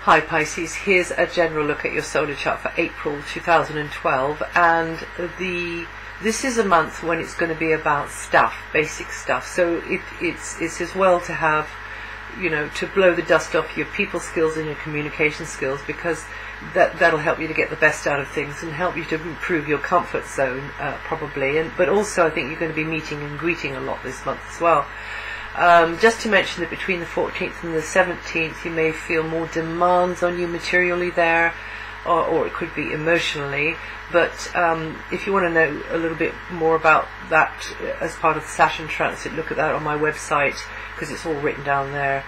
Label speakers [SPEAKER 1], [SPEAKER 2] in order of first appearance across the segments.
[SPEAKER 1] Hi Pisces, here's a general look at your solar chart for April 2012, and this is a month when it's going to be about stuff, basic stuff. So it's as well to have, to blow the dust off your people skills and your communication skills, because that'll help you to get the best out of things and help you to improve your comfort zone, probably. But also I think you're going to be meeting and greeting a lot this month as well. Just to mention that between the 14th and the 17th you may feel more demands on you materially there, or it could be emotionally. But if you want to know a little bit more about that as part of the Saturn transit, look at that on my website, because it's all written down there,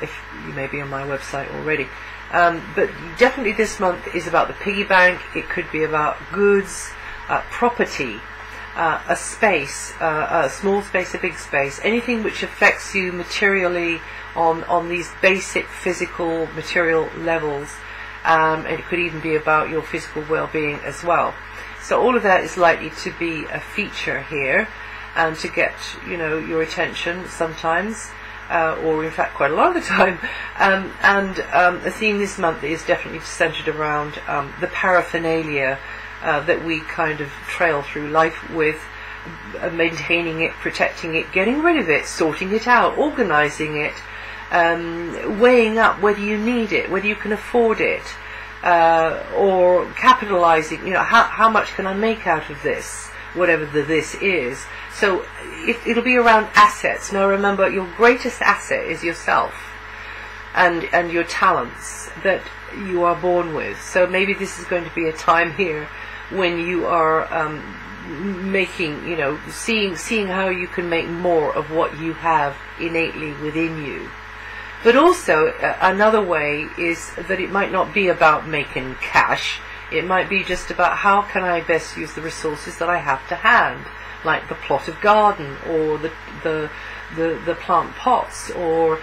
[SPEAKER 1] if you may be on my website already. But definitely this month is about the piggy bank. It could be about goods, property, a space, a small space, a big space, anything which affects you materially on these basic physical material levels. And it could even be about your physical well-being as well. So all of that is likely to be a feature here, and to get your attention sometimes, or in fact quite a lot of the time. The theme this month is definitely centered around the paraphernalia that we kind of trail through life with, maintaining it, protecting it, getting rid of it, sorting it out, organizing it, weighing up whether you need it, whether you can afford it, or capitalizing, how much can I make out of this, whatever this is. So it'll be around assets. Now remember, your greatest asset is yourself and your talents that you are born with. So maybe this is going to be a time here when you are making, seeing how you can make more of what you have innately within you. But also another way is that it might not be about making cash. It might be just about how can I best use the resources that I have to hand, like the plot of garden, or the plant pots, or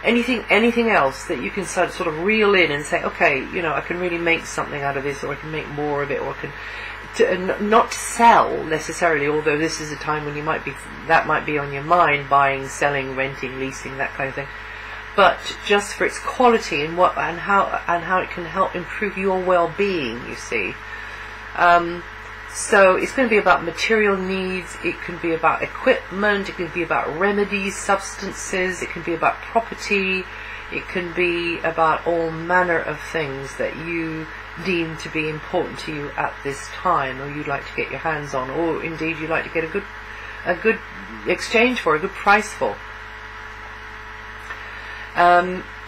[SPEAKER 1] anything else that you can sort of reel in and say, okay, I can really make something out of this, or I can make more of it, or I can not sell necessarily, although this is a time when that might be on your mind, buying, selling, renting, leasing, that kind of thing, but just for its quality and how it can help improve your well-being, you see. So it's going to be about material needs, it can be about equipment, it can be about remedies, substances, it can be about property, it can be about all manner of things that you deem to be important to you at this time, or you'd like to get your hands on, or indeed you'd like to get a good exchange for, a good price for.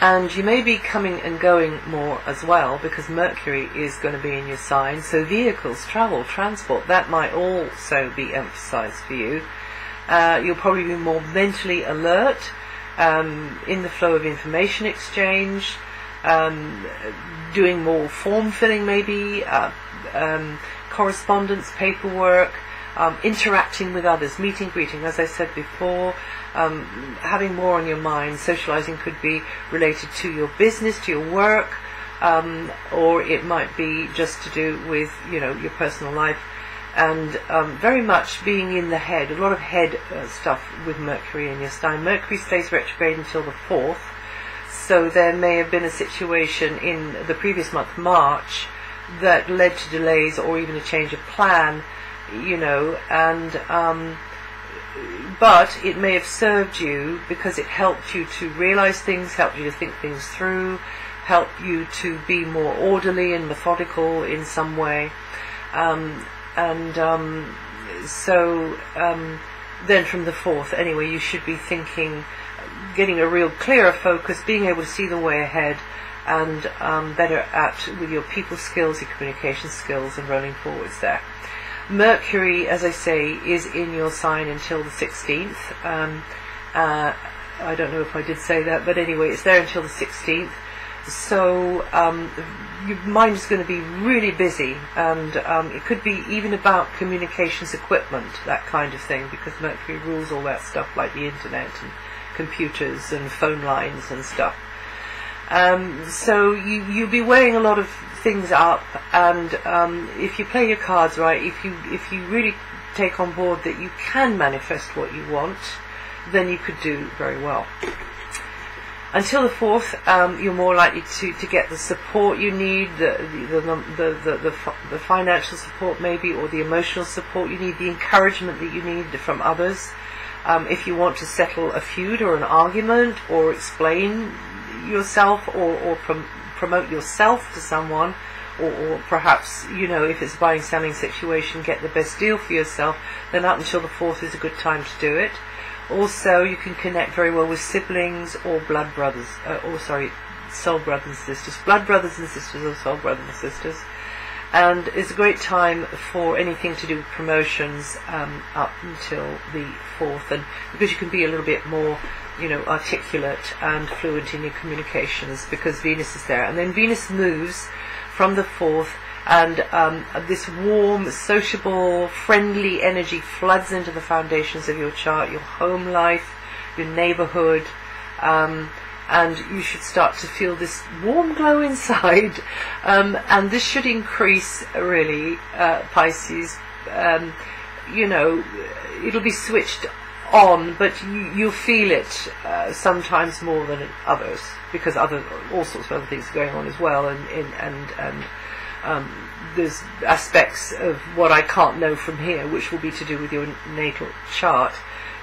[SPEAKER 1] And you may be coming and going more as well, because Mercury is going to be in your sign. So vehicles, travel, transport, that might also be emphasized for you. You'll probably be more mentally alert, in the flow of information exchange, doing more form filling maybe, correspondence, paperwork, interacting with others, meeting, greeting, as I said before, having more on your mind. Socializing could be related to your business, to your work, or it might be just to do with your personal life, and very much being in the head, a lot of head stuff with Mercury in your sign. Mercury stays retrograde until the 4th, so there may have been a situation in the previous month, March, that led to delays or even a change of plan, but it may have served you because it helped you to realize things, helped you to think things through, helped you to be more orderly and methodical in some way. So then from the 4th, anyway, you should be thinking, getting a real clearer focus, being able to see the way ahead, and better at with your people skills, your communication skills, and rolling forwards there. Mercury, as I say, is in your sign until the 16th. I don't know if I did say that, but anyway, it's there until the 16th. So your mind is going to be really busy, and it could be even about communications equipment, that kind of thing, because Mercury rules all that stuff, like the internet and computers and phone lines and stuff. So you'll be weighing a lot of things up, and if you play your cards right, if you really take on board that you can manifest what you want, then you could do very well. Until the 4th, you're more likely to get the support you need, the financial support maybe, or the emotional support you need, the encouragement that you need from others. If you want to settle a feud or an argument, or explain yourself, or promote yourself to someone, or perhaps, if it's a buying selling situation, get the best deal for yourself, then up until the 4th is a good time to do it. Also, you can connect very well with siblings or blood brothers, soul brothers and sisters, blood brothers and sisters, or soul brothers and sisters. And it's a great time for anything to do with promotions up until the 4th, and because you can be a little bit more, articulate and fluent in your communications, because Venus is there. And then Venus moves from the 4th, and this warm, sociable, friendly energy floods into the foundations of your chart, your home life, your neighborhood, and you should start to feel this warm glow inside, and this should increase, really, Pisces. It'll be switched on, but you'll feel it sometimes more than others, because all sorts of other things are going on as well, and there's aspects of what I can't know from here, which will be to do with your natal chart.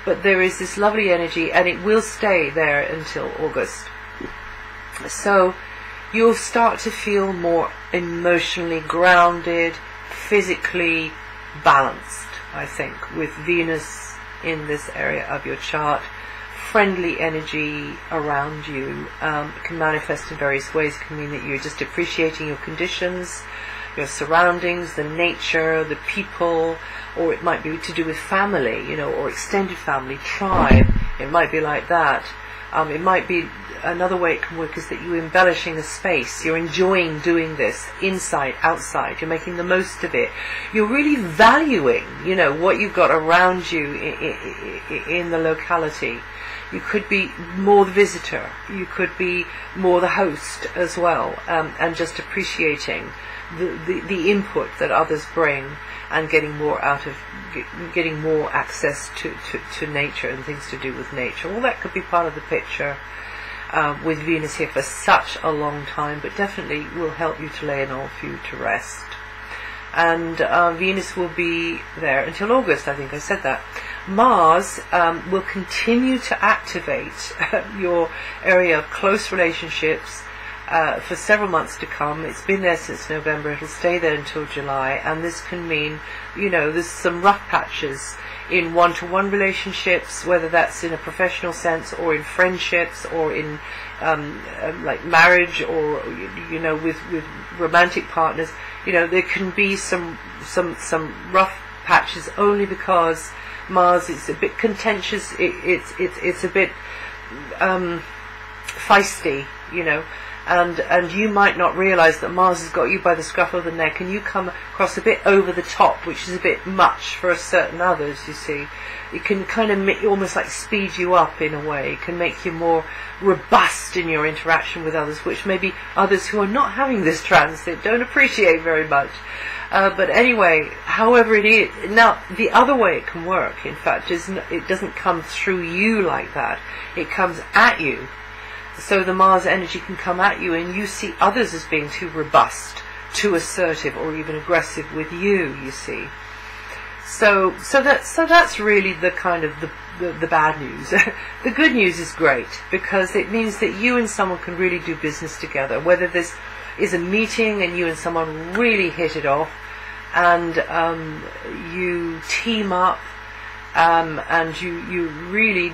[SPEAKER 1] But there is this lovely energy, and it will stay there until August. So you'll start to feel more emotionally grounded, physically balanced, I think, with Venus in this area of your chart. Friendly energy around you can manifest in various ways. It can mean that you're just appreciating your conditions, your surroundings, the nature, the people, or it might be to do with family, or extended family, tribe. It might be like that. It might be another way it can work is that you're embellishing the space. You're enjoying doing this inside, outside. You're making the most of it. You're really valuing, what you've got around you in the locality. You could be more the visitor. You could be more the host as well, and just appreciating the input that others bring, and getting more access to nature and things to do with nature. All that could be part of the picture with Venus here for such a long time, but definitely will help you to lay an old feud to rest. And Venus will be there until August, I think I said that. Mars will continue to activate your area of close relationships for several months to come. It's been there since November. It'll stay there until July, and this can mean, there's some rough patches in one-to-one relationships, whether that's in a professional sense or in friendships or in like marriage, or with romantic partners. There can be some rough patches, only because Mars is a bit contentious. It's a bit feisty, and you might not realize that Mars has got you by the scruff of the neck, and you come across a bit over the top, which is a bit much for certain others, you see. It can kind of almost like speed you up in a way. It can make you more robust in your interaction with others, which maybe others who are not having this transit don't appreciate very much. But anyway, however it is, now the other way it can work, in fact, is it doesn't come through you like that. It comes at you. So the Mars energy can come at you, and you see others as being too robust, too assertive, or even aggressive with you. You see. So that's really the kind of the bad news. The good news is great, because it means that you and someone can really do business together. Whether this is a meeting and you and someone really hit it off, and you team up. And you really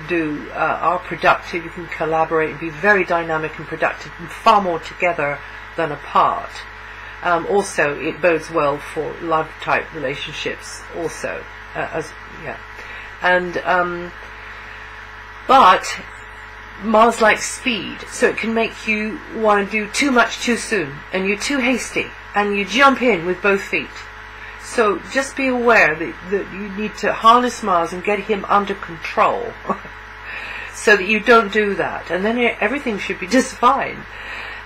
[SPEAKER 1] are productive. You can collaborate and be very dynamic and productive, and far more together than apart. Also, it bodes well for love-type relationships. Also, but Mars likes speed, so it can make you want to do too much too soon, and you're too hasty, and you jump in with both feet. So just be aware that you need to harness Mars and get him under control so that you don't do that. And then everything should be just fine.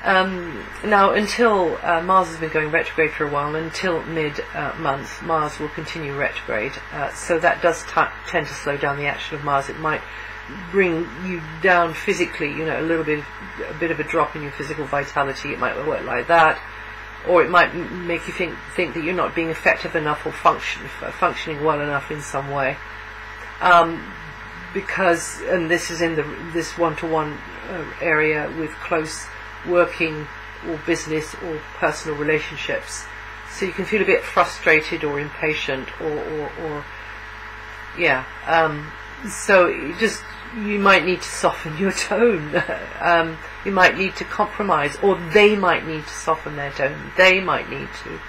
[SPEAKER 1] Now, until Mars has been going retrograde for a while, until mid-month, Mars will continue retrograde. So that does tend to slow down the action of Mars. It might bring you down physically, a bit of a drop in your physical vitality. It might work like that, or it might make you think that you're not being effective enough or functioning well enough in some way. Because, and this is in this one-to-one area with close working or business or personal relationships. So you can feel a bit frustrated or impatient or yeah. So you might need to soften your tone. You might need to compromise, or they might need to soften their tone. They might need to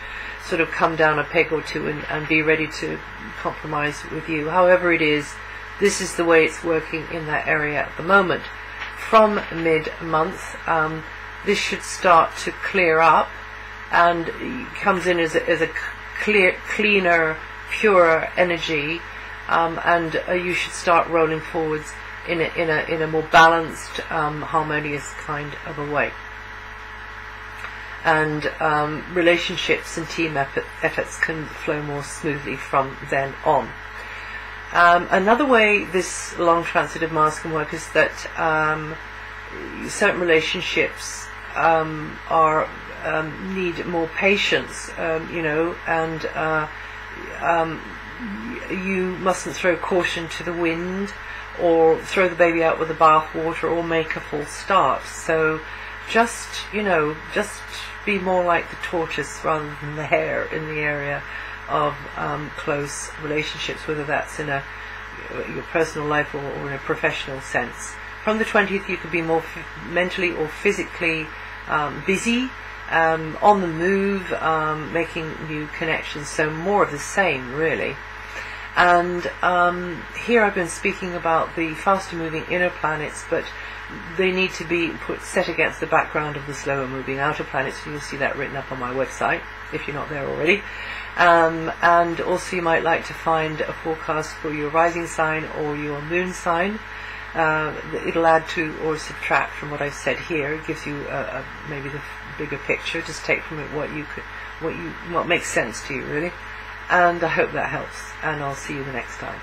[SPEAKER 1] sort of come down a peg or two and be ready to compromise with you. However it is, this is the way it's working in that area at the moment. From mid-month, this should start to clear up, and comes in as a cleaner, purer energy, and you should start rolling forwards in a more balanced, harmonious kind of a way. And relationships and team efforts can flow more smoothly from then on. Another way this long transit of Mars can work is that certain relationships need more patience, and you mustn't throw caution to the wind, or throw the baby out with the bathwater, or make a false start. So just be more like the tortoise rather than the hare in the area of close relationships, whether that's in your personal life or in a professional sense. From the 20th, you could be more mentally or physically busy, on the move, making new connections. So more of the same, really. And here I've been speaking about the faster moving inner planets, but they need to be set against the background of the slower moving outer planets. And you'll see that written up on my website if you're not there already. And also you might like to find a forecast for your rising sign or your moon sign. It'll add to or subtract from what I've said here. It gives you maybe the bigger picture. Just take from it what makes sense to you, really. And I hope that helps, and I'll see you the next time.